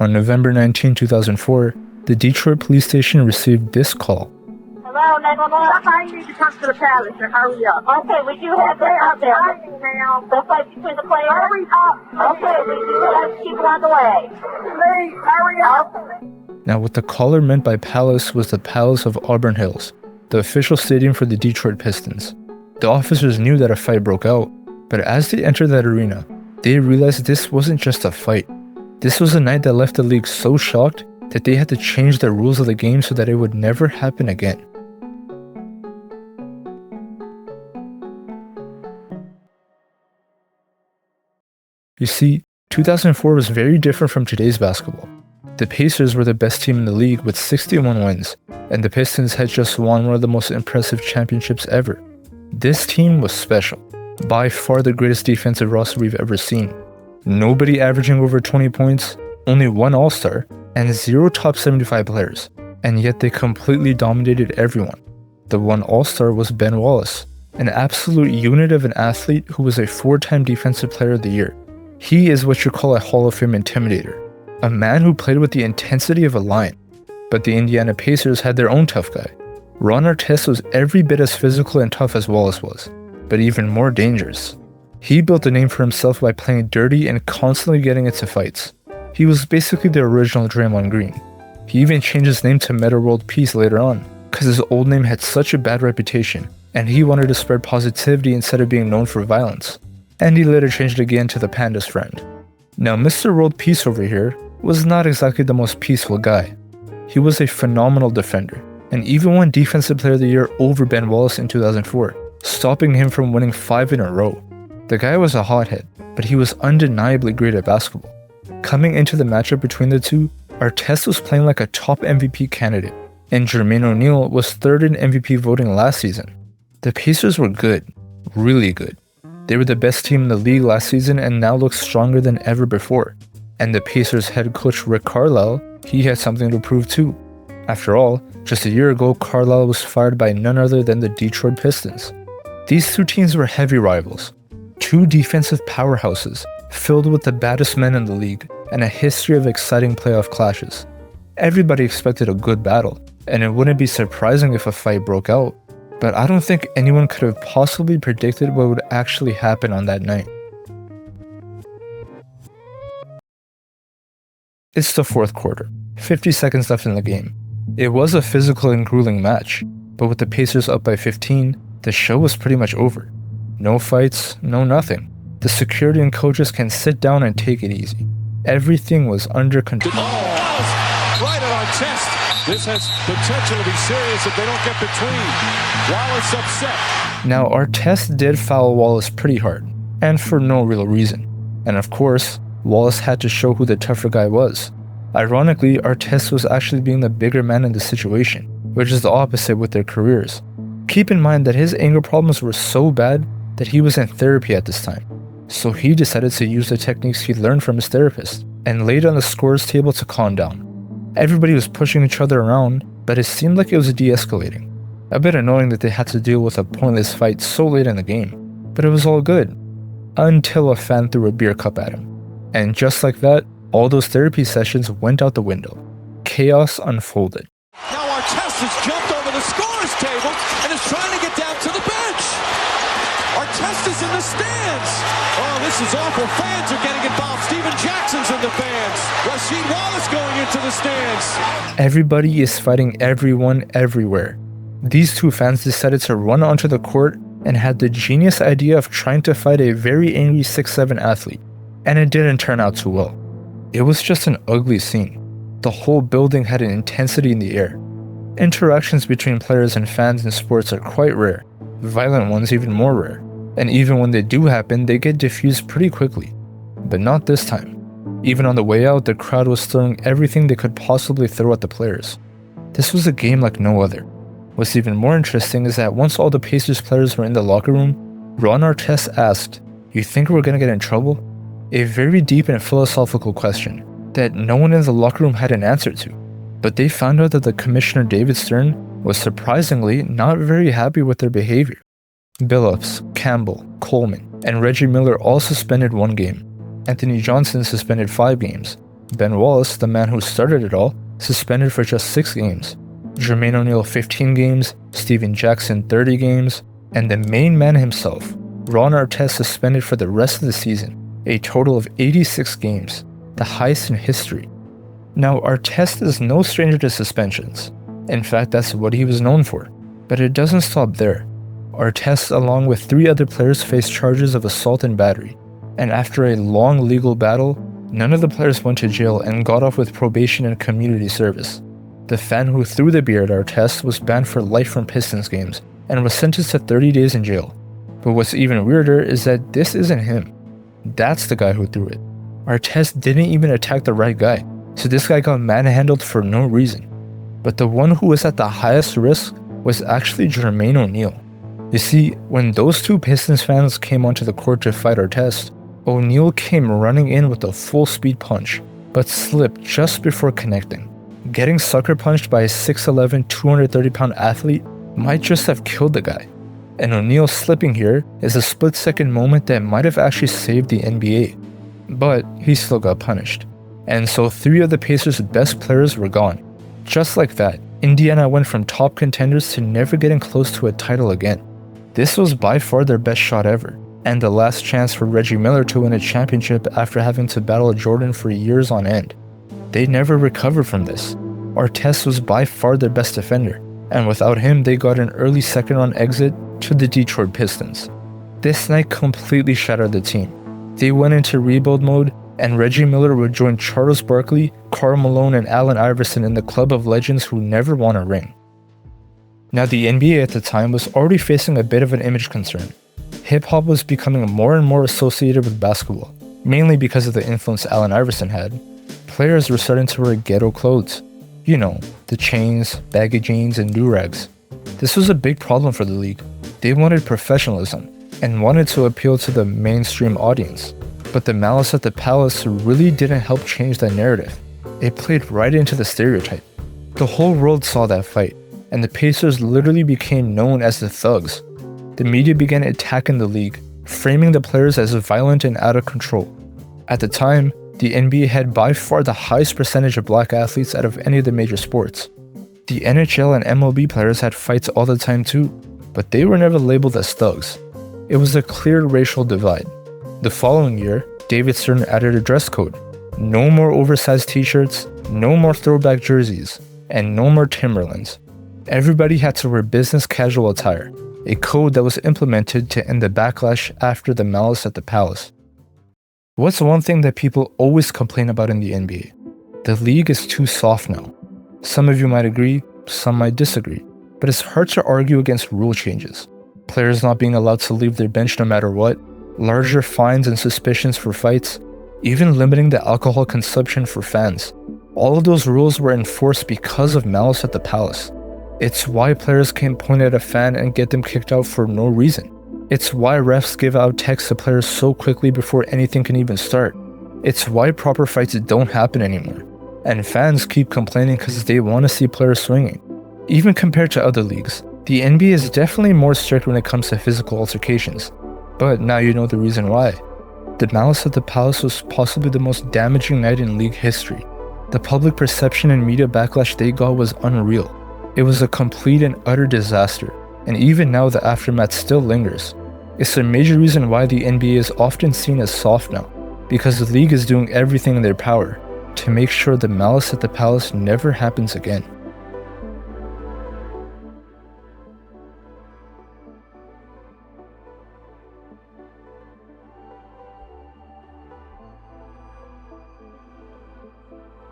On November 19, 2004, the Detroit police station received this call. Hello, 911. I need to come to the palace and hurry up. Okay, we do have that out there. The fight between the players. Hurry up. Okay, we do have people on the way. Please, hurry up. Now, what the caller meant by palace was the Palace of Auburn Hills, the official stadium for the Detroit Pistons. The officers knew that a fight broke out, but as they entered that arena, they realized this wasn't just a fight. This was a night that left the league so shocked that they had to change the rules of the game so that it would never happen again. You see, 2004 was very different from today's basketball. The Pacers were the best team in the league with 61 wins, and the Pistons had just won one of the most impressive championships ever. This team was special, by far the greatest defensive roster we've ever seen. Nobody averaging over 20 points, only one All-Star, and 0 top 75 players, and yet they completely dominated everyone. The one All-Star was Ben Wallace, an absolute unit of an athlete who was a 4-time Defensive Player of the Year. He is what you call a Hall of Fame intimidator, a man who played with the intensity of a lion. But the Indiana Pacers had their own tough guy. Ron Artest was every bit as physical and tough as Wallace was, but even more dangerous. He built a name for himself by playing dirty and constantly getting into fights. He was basically the original Draymond Green. He even changed his name to Metta World Peace later on, because his old name had such a bad reputation, and he wanted to spread positivity instead of being known for violence. And he later changed it again to the Panda's Friend. Now, Mr. World Peace over here was not exactly the most peaceful guy. He was a phenomenal defender, and even won Defensive Player of the Year over Ben Wallace in 2004, stopping him from winning 5 in a row. The guy was a hothead, but he was undeniably great at basketball. Coming into the matchup between the two, Artest was playing like a top MVP candidate, and Jermaine O'Neal was 3rd in MVP voting last season. The Pacers were good, really good. They were the best team in the league last season and now look stronger than ever before. And the Pacers head coach Rick Carlisle, he had something to prove too. After all, just a year ago, Carlisle was fired by none other than the Detroit Pistons. These two teams were heavy rivals, two defensive powerhouses filled with the baddest men in the league and a history of exciting playoff clashes. Everybody expected a good battle, and it wouldn't be surprising if a fight broke out. But I don't think anyone could have possibly predicted what would actually happen on that night. It's the 4th quarter, 50 seconds left in the game. It was a physical and grueling match, but with the Pacers up by 15, the show was pretty much over. No fights, no nothing. The security and coaches can sit down and take it easy. Everything was under control. Oh, right at our chest. This has potential to be serious if they don't get between. Wallace upset. Now, Artest did foul Wallace pretty hard, and for no real reason. And of course, Wallace had to show who the tougher guy was. Ironically, Artest was actually being the bigger man in the situation, which is the opposite with their careers. Keep in mind that his anger problems were so bad that he was in therapy at this time. So he decided to use the techniques he learned from his therapist, and laid on the scorer's table to calm down. Everybody was pushing each other around, but it seemed like it was de-escalating. A bit annoying that they had to deal with a pointless fight so late in the game, but it was all good. Until a fan threw a beer cup at him. And just like that, all those therapy sessions went out the window. Chaos unfolded. Now Artest has jumped over the scorer's table and is trying to get down to the bench. Artest is in the stands. Oh, this is awful. Fans are getting involved. Steven Jackson's in the fans. Rasheed Wallace going into the stands. Everybody is fighting everyone everywhere. These two fans decided to run onto the court and had the genius idea of trying to fight a very angry 6'7" athlete. And it didn't turn out too well. It was just an ugly scene. The whole building had an intensity in the air. Interactions between players and fans in sports are quite rare, violent ones even more rare. And even when they do happen, they get diffused pretty quickly. But not this time. Even on the way out, the crowd was throwing everything they could possibly throw at the players. This was a game like no other. What's even more interesting is that once all the Pacers players were in the locker room, Ron Artest asked, "You think we're gonna get in trouble?" A very deep and philosophical question that no one in the locker room had an answer to. But they found out that the Commissioner David Stern was surprisingly not very happy with their behavior. Billups, Campbell, Coleman, and Reggie Miller all suspended 1 game. Anthony Johnson suspended 5 games. Ben Wallace, the man who started it all, suspended for just 6 games. Jermaine O'Neal 15 games, Steven Jackson 30 games, and the main man himself, Ron Artest, suspended for the rest of the season, a total of 86 games, the highest in history. Now, Artest is no stranger to suspensions. In fact, that's what he was known for. But it doesn't stop there. Artest, along with 3 other players, faced charges of assault and battery, and after a long legal battle, none of the players went to jail and got off with probation and community service. The fan who threw the beer at Artest was banned for life from Pistons games and was sentenced to 30 days in jail. But what's even weirder is that this isn't him. That's the guy who threw it. Artest didn't even attack the right guy, so this guy got manhandled for no reason. But the one who was at the highest risk was actually Jermaine O'Neal. You see, when those 2 Pistons fans came onto the court to fight Artest, O'Neal came running in with a full speed punch, but slipped just before connecting. Getting sucker punched by a 6'11", 230-pound athlete might just have killed the guy. And O'Neal slipping here is a split-second moment that might have actually saved the NBA. But he still got punished. And so 3 of the Pacers' best players were gone. Just like that, Indiana went from top contenders to never getting close to a title again. This was by far their best shot ever, and the last chance for Reggie Miller to win a championship after having to battle Jordan for years on end. They never recovered from this. Artest was by far their best defender, and without him they got an early second-round exit to the Detroit Pistons. This night completely shattered the team. They went into rebuild mode, and Reggie Miller would join Charles Barkley, Karl Malone, and Allen Iverson in the club of legends who never won a ring. Now, the NBA at the time was already facing a bit of an image concern. Hip-hop was becoming more and more associated with basketball, mainly because of the influence Allen Iverson had. Players were starting to wear ghetto clothes. You know, the chains, baggy jeans, and do-rags. This was a big problem for the league. They wanted professionalism, and wanted to appeal to the mainstream audience. But the Malice at the Palace really didn't help change that narrative. It played right into the stereotype. The whole world saw that fight, and the Pacers literally became known as the Thugs. The media began attacking the league, framing the players as violent and out of control. At the time, the NBA had by far the highest percentage of black athletes out of any of the major sports. The NHL and MLB players had fights all the time too, but they were never labeled as thugs. It was a clear racial divide. The following year, David Stern added a dress code. No more oversized t-shirts, no more throwback jerseys, and no more Timberlands. Everybody had to wear business casual attire, a code that was implemented to end the backlash after the Malice at the Palace. What's one thing that people always complain about in the NBA? The league is too soft now. Some of you might agree, some might disagree, but it's hard to argue against rule changes. Players not being allowed to leave their bench no matter what, larger fines and suspicions for fights, even limiting the alcohol consumption for fans. All of those rules were enforced because of Malice at the Palace. It's why players can't point at a fan and get them kicked out for no reason. It's why refs give out texts to players so quickly before anything can even start. It's why proper fights don't happen anymore. And fans keep complaining because they want to see players swinging. Even compared to other leagues, the NBA is definitely more strict when it comes to physical altercations. But now you know the reason why. The Malice at the Palace was possibly the most damaging night in league history. The public perception and media backlash they got was unreal. It was a complete and utter disaster, and even now the aftermath still lingers. It's a major reason why the NBA is often seen as soft now, because the league is doing everything in their power to make sure the Malice at the Palace never happens again.